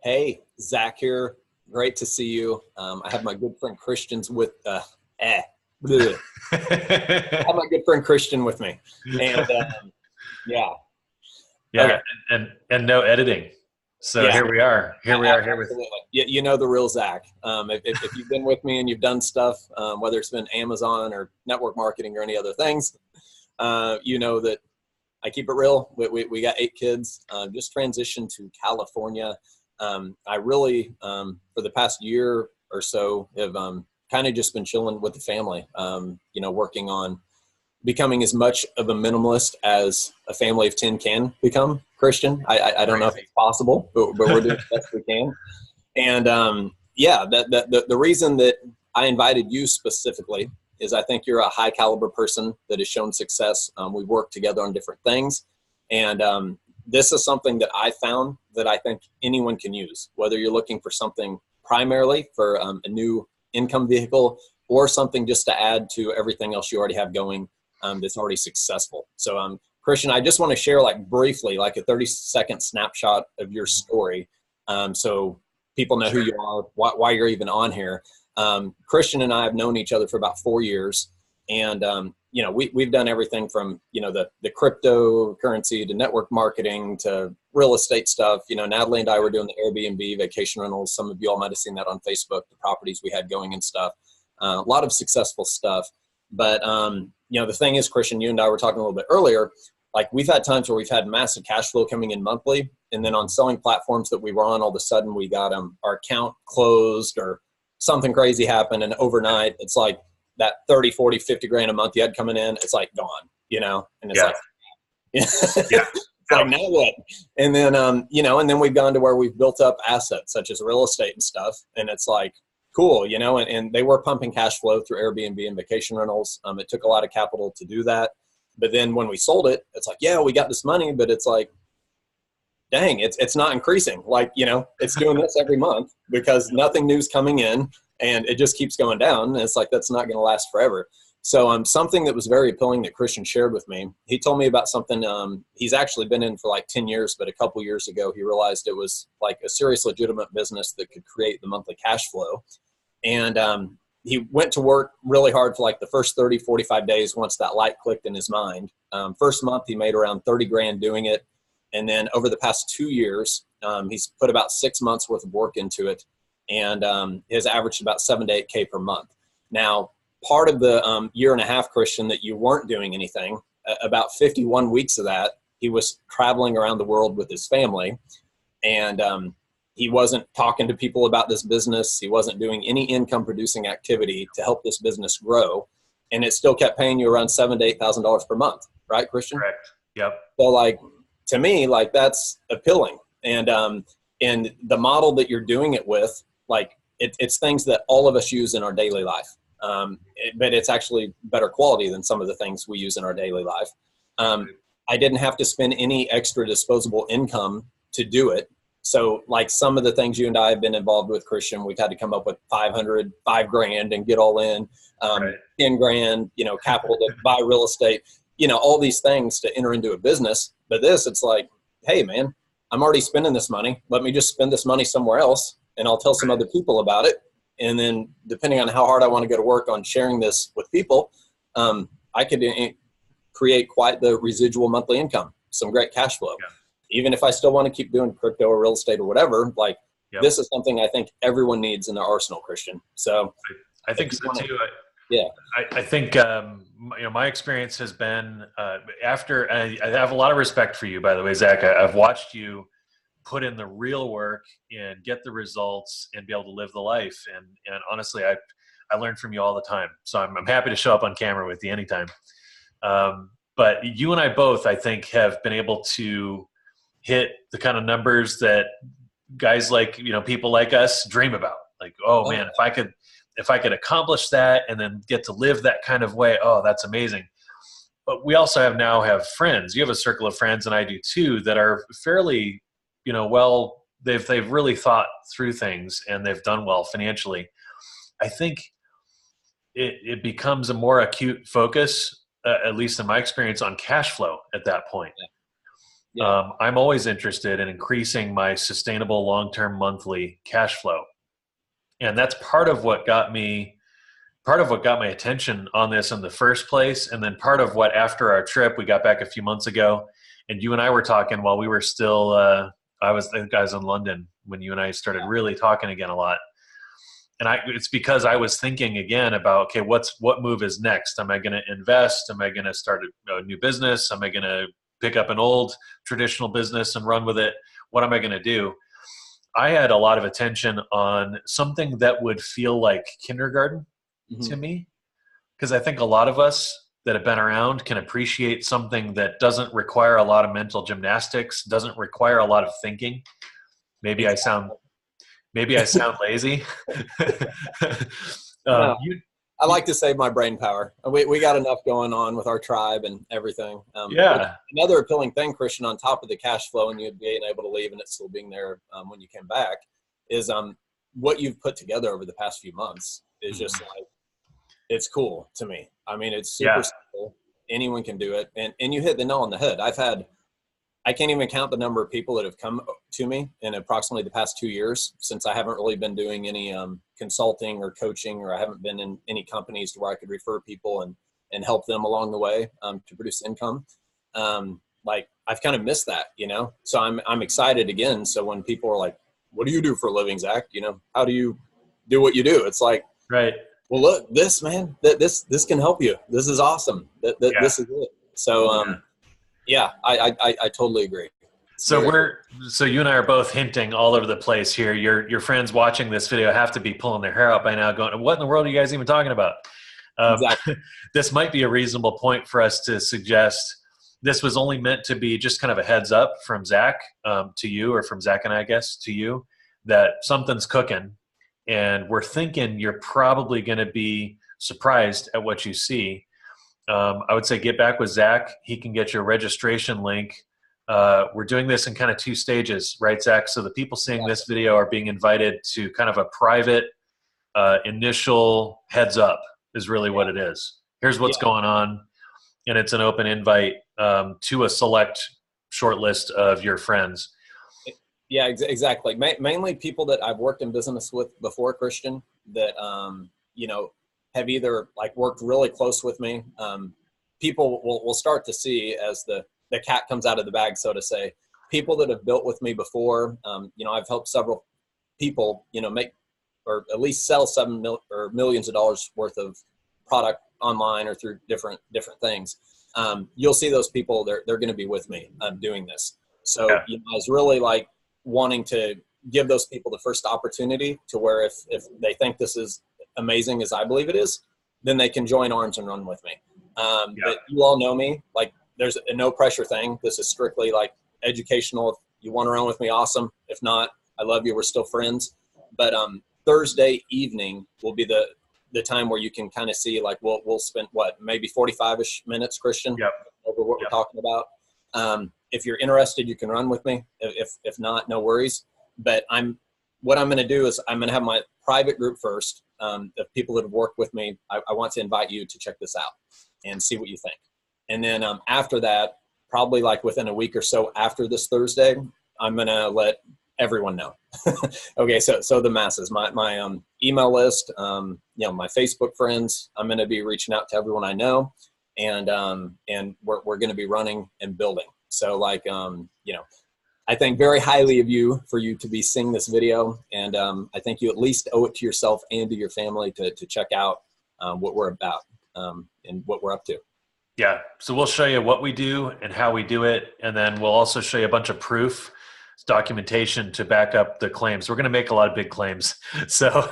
Hey, Zach here. Great to see you. I have my good friend Christian's with bleh. I have my good friend Christian with me, and yeah, okay, Yeah, and no editing. So yeah, here we are. Here we are here with absolutely. You know the real Zach. If you've been with me and you've done stuff, whether it's been Amazon or network marketing or any other things, you know that I keep it real. We got 8 kids. Just transitioned to California. I really, for the past year or so, have kind of just been chilling with the family. Working on becoming as much of a minimalist as a family of 10 can become. Christian, I don't know if crazy. it's possible, but we're doing the best we can. And yeah, the reason that I invited you specifically is I think you're a high caliber person that has shown success. We've worked together on different things. And this is something that I found that I think anyone can use, whether you're looking for something primarily for a new income vehicle or something just to add to everything else you already have going that's already successful. So Christian, I just want to share like briefly, like a 30-second snapshot of your story. So people know who Sure. you are, why you're even on here. Christian and I have known each other for about 4 years. And, we've done everything from, the cryptocurrency to network marketing to real estate stuff. Natalie and I were doing the Airbnb vacation rentals. Some of you all might have seen that on Facebook, the properties we had going and stuff. A lot of successful stuff. But, the thing is, Christian, you and I were talking a little bit earlier, like we've had times where we've had massive cash flow coming in monthly. And then on selling platforms that we were on, all of a sudden we got our account closed or something crazy happened. And overnight, it's like that 30, 40, 50 grand a month you had coming in, it's like gone, and it's Yeah. like, Yeah. it's like, now what? And then, and then we've gone to where we've built up assets such as real estate and stuff. And it's like, cool, and they were pumping cash flow through Airbnb and vacation rentals. It took a lot of capital to do that. But then when we sold it, it's like, yeah, we got this money, but it's like, dang, it's not increasing. Like, it's doing this every month because nothing new's coming in and it just keeps going down. And it's like, that's not going to last forever. So something that was very appealing that Christian shared with me, he told me about something he's actually been in for like 10 years, but a couple years ago, he realized it was like a serious, legitimate business that could create the monthly cash flow. And he went to work really hard for like the first 30, 45 days once that light clicked in his mind. First month, he made around 30 grand doing it. And then over the past 2 years, he's put about 6 months worth of work into it. And has averaged about 7 to 8K per month. Now, part of the year and a half, Christian, that you weren't doing anything, about 51 weeks of that, he was traveling around the world with his family. And he wasn't talking to people about this business. He wasn't doing any income producing activity to help this business grow. And it still kept paying you around $7,000 to $8,000 per month. Right, Christian? Correct. Yep. So like, to me, like that's appealing. And the model that you're doing it with, like it's things that all of us use in our daily life. But it's actually better quality than some of the things we use in our daily life. I didn't have to spend any extra disposable income to do it. So like some of the things you and I have been involved with, Christian, we've had to come up with 5 grand and get all in, Right. 10 grand, capital to buy real estate, all these things to enter into a business. But this, it's like, hey man, I'm already spending this money. Let me just spend this money somewhere else and I'll tell some other people about it. And then depending on how hard I want to go to work on sharing this with people, I could create quite the residual monthly income, some great cash flow. Yeah. Even if I still want to keep doing crypto or real estate or whatever, like Yep. this is something I think everyone needs in their arsenal, Christian. So I think so too. yeah. I think my experience has been after. I have a lot of respect for you, by the way, Zach. I've watched you put in the real work and get the results and be able to live the life. And honestly, I learn from you all the time. So I'm happy to show up on camera with you anytime. But you and I both, I think, have been able to hit the kind of numbers that guys like, people like us dream about. Like, oh man, if I could accomplish that and then get to live that kind of way, oh, that's amazing. But we also now have friends. You have a circle of friends, and I do too, that are fairly, they've really thought through things and they've done well financially. I think it becomes a more acute focus, at least in my experience, on cash flow at that point. Yeah. I'm always interested in increasing my sustainable long-term monthly cash flow. And that's part of what got my attention on this in the first place. And then part of what, after our trip, we got back a few months ago, and you and I were talking while we were still, I think I was in London when you and I started really talking again a lot. And it's because I was thinking again about, okay, what move is next? Am I going to invest? Am I going to start a new business? Am I going to pick up an old traditional business and run with it? What am I going to do? I had a lot of attention on something that would feel like kindergarten to me, because I think a lot of us that have been around can appreciate something that doesn't require a lot of mental gymnastics, doesn't require a lot of thinking. Maybe I sound lazy. No, I like to save my brain power. We got enough going on with our tribe and everything. Yeah. Another appealing thing, Christian, on top of the cash flow and you being able to leave and it still being there when you came back, is what you've put together over the past few months is just like, it's cool to me. I mean, it's super simple. Anyone can do it. And you hit the nail on the head. I can't even count the number of people that have come to me in approximately the past 2 years, since I haven't really been doing any consulting or coaching, or I haven't been in any companies to where I could refer people and help them along the way to produce income. Like, I've kind of missed that, so I'm excited again. So when people are like, what do you do for a living, Zach? How do you do what you do? It's like, right. Well, look, this, man, this can help you. This is awesome. This is it. So, I totally agree. So you and I are both hinting all over the place here. Your friends watching this video have to be pulling their hair out by now, going, "What in the world are you guys even talking about?" Exactly. This might be a reasonable point for us to suggest this was only meant to be just kind of a heads up from Zach to you, or from Zach and I guess to you, that something's cooking. And we're thinking you're probably going to be surprised at what you see. I would say get back with Zach. He can get your registration link. We're doing this in kind of 2 stages, right, Zach? So the people seeing this video are being invited to kind of a private initial heads up is really what it is. Here's what's going on. And it's an open invite to a select short list of your friends. Yeah, exactly. Mainly people that I've worked in business with before, Christian, that, have either like worked really close with me. People will start to see as the cat comes out of the bag, so to say, people that have built with me before. I've helped several people, make or at least sell millions of dollars worth of product online or through different things. You'll see those people, they're going to be with me doing this. So I was really like wanting to give those people the first opportunity to where if they think this is amazing as I believe it is, then they can join arms and run with me. But you all know me, like there's a no pressure thing. This is strictly like educational. If you want to run with me, awesome. If not, I love you. We're still friends. But Thursday evening will be the time where you can kind of see, like, we'll spend maybe 45-ish minutes, Christian, over what we're talking about. If you're interested, you can run with me. If not, no worries. But what I'm going to do is I'm going to have my private group first of people that have worked with me. I want to invite you to check this out and see what you think. And then after that, probably like within a week or so after this Thursday, I'm going to let everyone know. Okay. So the masses, my email list, my Facebook friends, I'm going to be reaching out to everyone I know, and we're going to be running and building. So I think very highly of you for you to be seeing this video. And I think you at least owe it to yourself and to your family to check out what we're about and what we're up to. Yeah. So we'll show you what we do and how we do it. And then we'll also show you a bunch of proof, documentation to back up the claims. We're going to make a lot of big claims. So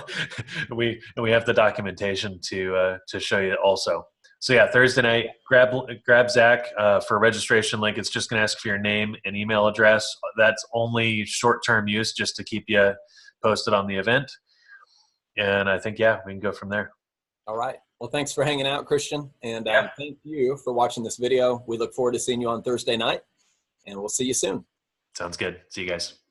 we have the documentation to show you also. So yeah, Thursday night, grab Zach for a registration link. It's just going to ask for your name and email address. That's only short-term use, just to keep you posted on the event. And I think, we can go from there. All right. Well, thanks for hanging out, Christian. And thank you for watching this video. We look forward to seeing you on Thursday night, and we'll see you soon. Sounds good. See you guys.